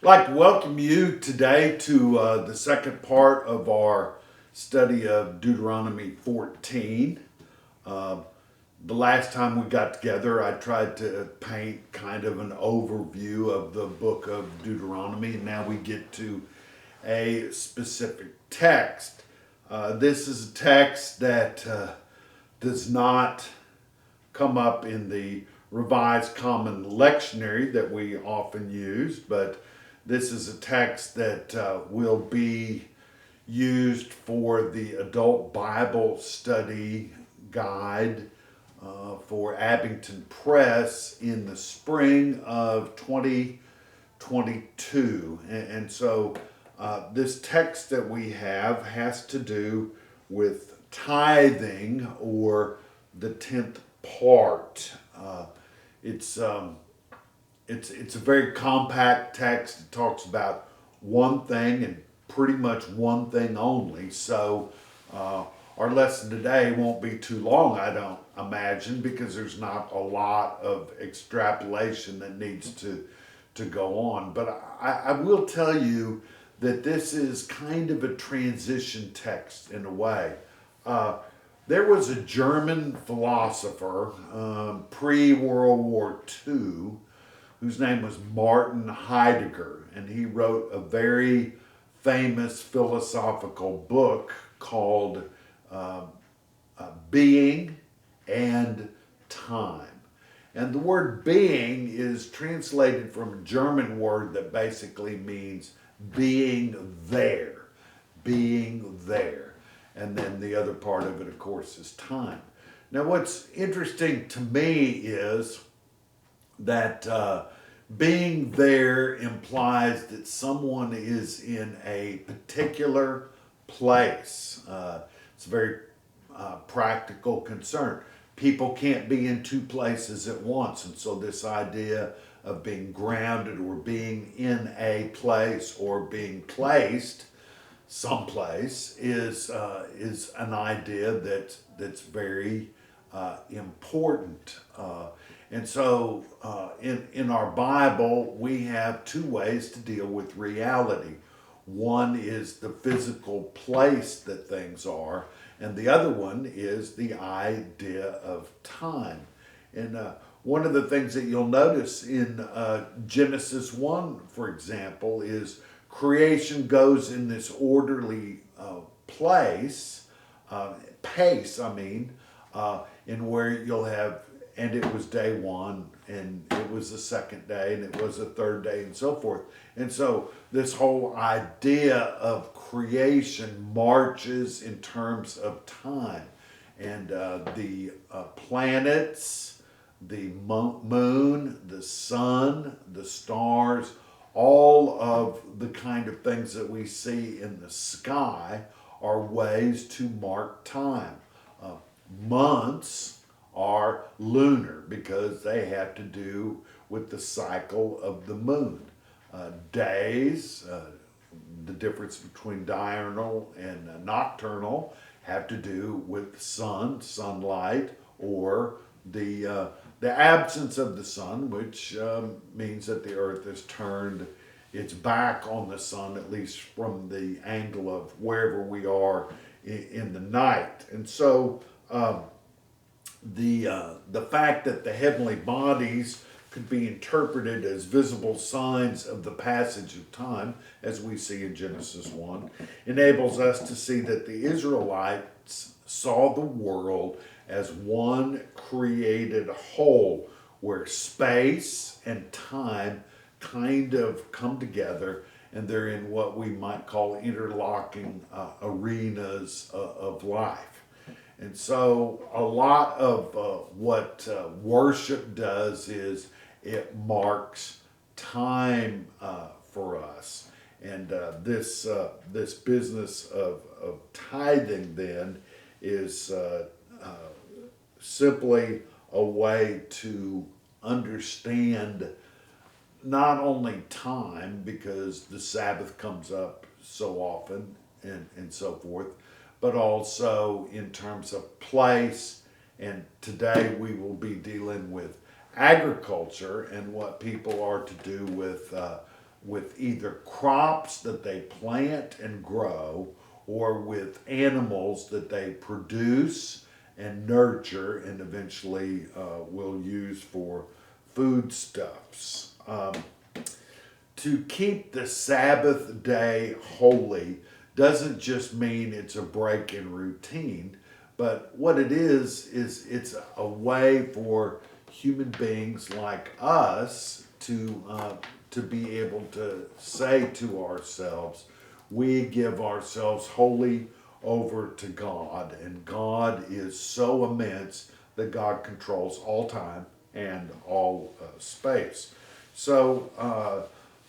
I'd like to welcome you today to the second part of our study of Deuteronomy 14. Uh, the last time we got together, I tried to paint kind of an overview of the book of Deuteronomy. Now we get to a specific text. This is a text that does not come up in the Revised Common Lectionary that we often use, but this is a text that will be used for the adult Bible study guide for Abington Press in the spring of 2022. And so this text that we have has to do with tithing or the 10th part. It's a very compact text. It talks about one thing and pretty much one thing only. So our lesson today won't be too long, I don't imagine, because there's not a lot of extrapolation that needs to go on. But I will tell you that this is kind of a transition text in a way. There was a German philosopher pre-World War II whose name was Martin Heidegger, and he wrote a very famous philosophical book called Being and Time. And the word being is translated from a German word that basically means being there, being there. And then the other part of it, of course, is time. Now, what's interesting to me is that being there implies that someone is in a particular place. It's a very practical concern. People can't be in two places at once, and so this idea of being grounded or being in a place or being placed someplace is an idea that's very important. And so in our Bible, we have two ways to deal with reality. One is the physical place that things are, and the other one is the idea of time. And one of the things that you'll notice in Genesis 1, for example, is creation goes in this orderly pace, in where you'll have, and it was day one, and it was the second day, and it was the third day, and so forth. And so this whole idea of creation marches in terms of time. And the planets, the moon, the sun, the stars, all of the kind of things that we see in the sky are ways to mark time. Months are lunar because they have to do with the cycle of the moon. Days, the difference between diurnal and nocturnal, have to do with sunlight, or the absence of the sun, which means that the earth has turned its back on the sun, at least from the angle of wherever we are in the night. And so the fact that the heavenly bodies could be interpreted as visible signs of the passage of time, as we see in Genesis 1, enables us to see that the Israelites saw the world as one created whole, where space and time kind of come together, and they're in what we might call interlocking arenas of life. And so a lot of what worship does is it marks time for us. And this business of tithing then is simply a way to understand not only time, because the Sabbath comes up so often and so forth, but also in terms of place. And today we will be dealing with agriculture and what people are to do with with either crops that they plant and grow or with animals that they produce and nurture and eventually will use for foodstuffs. To keep the Sabbath day holy doesn't just mean it's a break in routine, but what it is it's a way for human beings like us to be able to say to ourselves, we give ourselves wholly over to God, and God is so immense that God controls all time and all space. So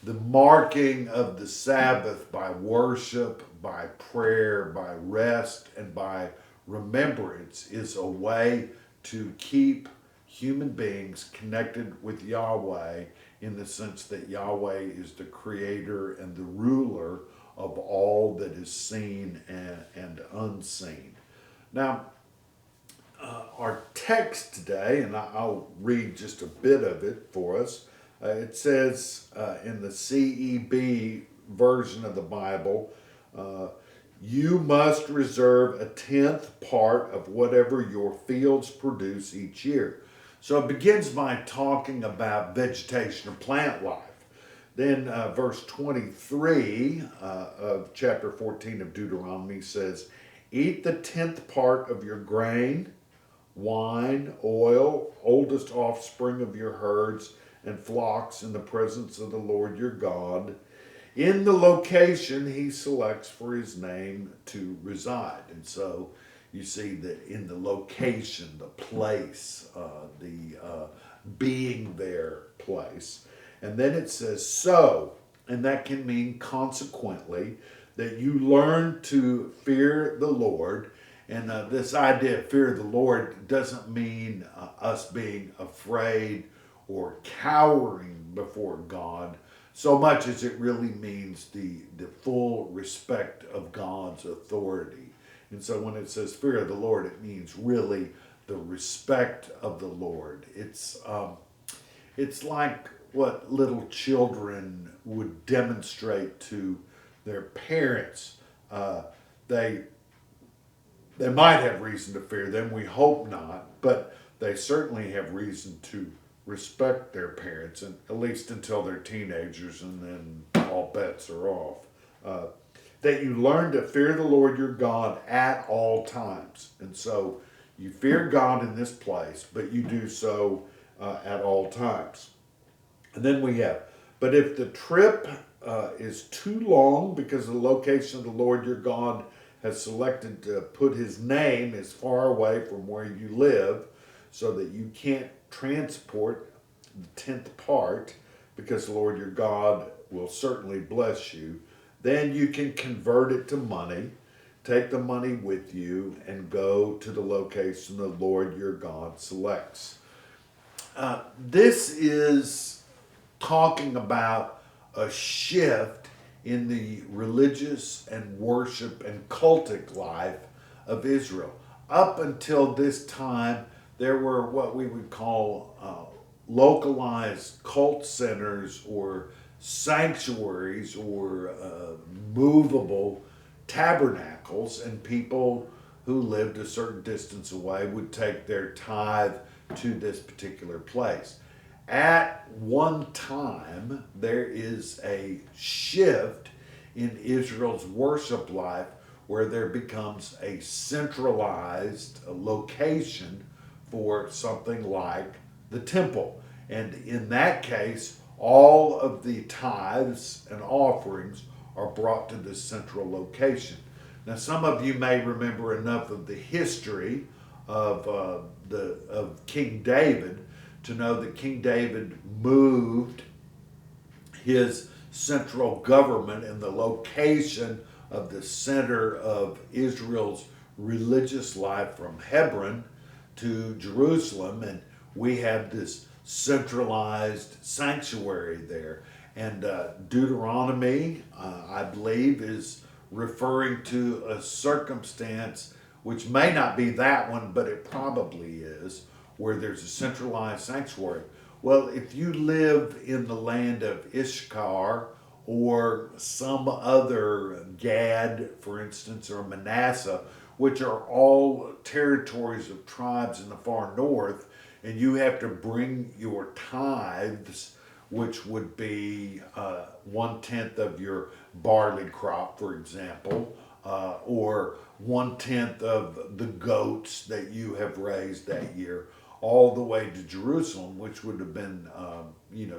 the marking of the Sabbath by worship, by prayer, by rest, and by remembrance is a way to keep human beings connected with Yahweh in the sense that Yahweh is the creator and the ruler of all that is seen and unseen. Now, our text today, and I'll read just a bit of it for us. It says in the CEB version of the Bible, you must reserve a tenth part of whatever your fields produce each year. So it begins by talking about vegetation or plant life. Then verse 23 of chapter 14 of Deuteronomy says, eat the tenth part of your grain, wine, oil, oldest offspring of your herds and flocks in the presence of the Lord your God, in the location he selects for his name to reside. And so you see that in the location, the place, the being there place. And then it says so, and that can mean consequently, that you learn to fear the Lord. And this idea of fear of the Lord doesn't mean us being afraid or cowering before God, so much as it really means the full respect of God's authority. And so when it says fear of the Lord, it means really the respect of the Lord. It's like what little children would demonstrate to their parents. They might have reason to fear them, we hope not, but they certainly have reason to respect their parents, and at least until they're teenagers, and then all bets are off. That you learn to fear the Lord your God at all times. And so you fear God in this place, but you do so at all times. And then we have, but if the trip is too long because the location of the Lord your God has selected to put his name as far away from where you live so that you can't transport the tenth part, because the Lord your God will certainly bless you, then you can convert it to money, take the money with you, and go to the location the Lord your God selects. This is talking about a shift in the religious and worship and cultic life of Israel. Up until this time, there were what we would call localized cult centers or sanctuaries or movable tabernacles, and people who lived a certain distance away would take their tithe to this particular place. At one time, there is a shift in Israel's worship life where there becomes a centralized location for something like the temple. And in that case, all of the tithes and offerings are brought to this central location. Now, some of you may remember enough of the history of King David to know that King David moved his central government and the location of the center of Israel's religious life from Hebron to Jerusalem, and we have this centralized sanctuary there. And Deuteronomy, I believe, is referring to a circumstance which may not be that one, but it probably is, where there's a centralized sanctuary. Well, if you live in the land of Ishkar or some other Gad, for instance, or Manasseh, which are all territories of tribes in the far north, and you have to bring your tithes, which would be 1/10 of your barley crop, for example, or 1/10 of the goats that you have raised that year, all the way to Jerusalem, which would have been,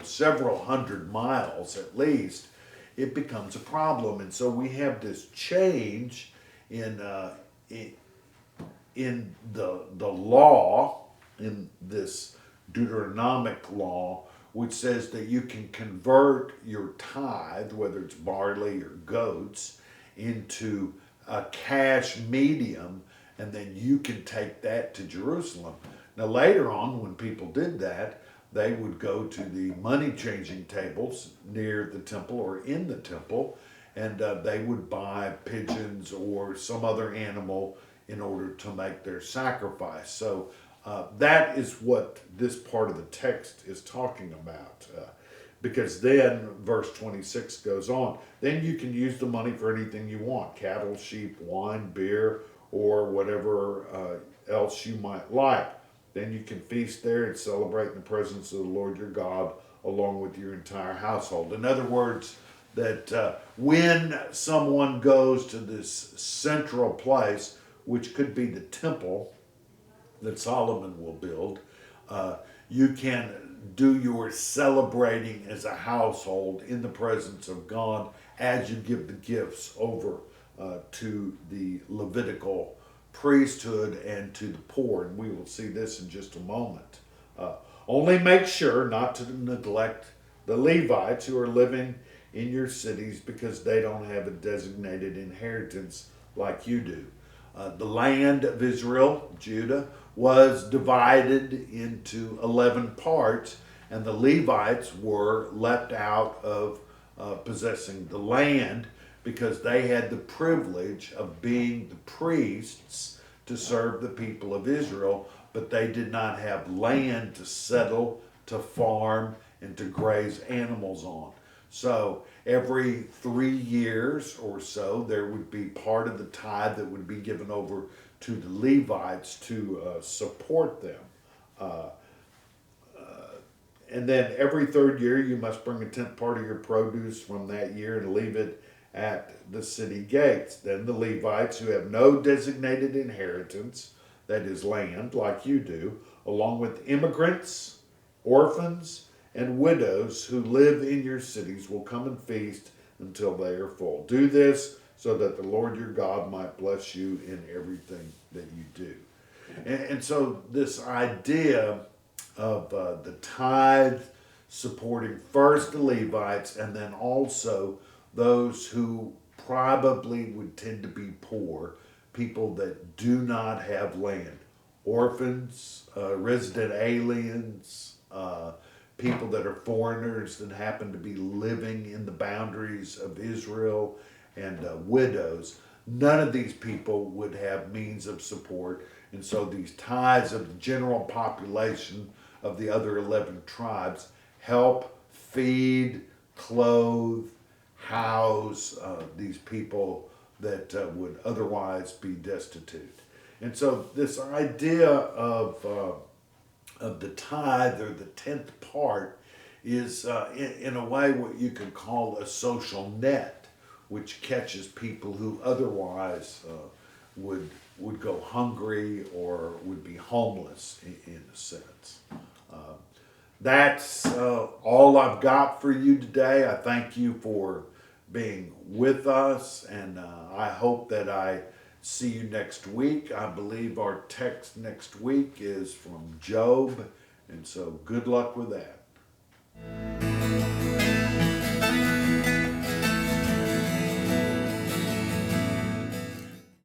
several hundred miles at least. It becomes a problem, and so we have this change in the law, in this Deuteronomic law, which says that you can convert your tithe, whether it's barley or goats, into a cash medium, and then you can take that to Jerusalem. Now, later on, when people did that, they would go to the money changing tables near the temple or in the temple, and they would buy pigeons or some other animal in order to make their sacrifice. So that is what this part of the text is talking about. Because then verse 26 goes on, then you can use the money for anything you want: cattle, sheep, wine, beer, or whatever else you might like. Then you can feast there and celebrate in the presence of the Lord your God along with your entire household. In other words, that when someone goes to this central place, which could be the temple that Solomon will build, you can do your celebrating as a household in the presence of God as you give the gifts over to the Levitical priesthood and to the poor. And we will see this in just a moment. Only make sure not to neglect the Levites who are living in your cities, because they don't have a designated inheritance like you do. The land of Israel, Judah, was divided into 11 parts, and the Levites were left out of possessing the land because they had the privilege of being the priests to serve the people of Israel, but they did not have land to settle, to farm, and to graze animals on. So every 3 years or so, there would be part of the tithe that would be given over to the Levites to support them. And then every third year, you must bring a tenth part of your produce from that year and leave it at the city gates. Then the Levites, who have no designated inheritance, that is land, like you do, along with immigrants, orphans, and widows who live in your cities, will come and feast until they are full. Do this so that the Lord your God might bless you in everything that you do. And so this idea of the tithe supporting first the Levites and then also those who probably would tend to be poor, people that do not have land, orphans, resident aliens, people that are foreigners that happen to be living in the boundaries of Israel, and widows. None of these people would have means of support, and so these tithes of the general population of the other 11 tribes help feed, clothe, house these people that would otherwise be destitute. And so this idea of the tithe, or the tenth part, is in a way what you could call a social net, which catches people who otherwise would go hungry or would be homeless in a sense. That's all I've got for you today. I thank you for being with us, and I hope that I see you next week. I believe our text next week is from Job, and so good luck with that.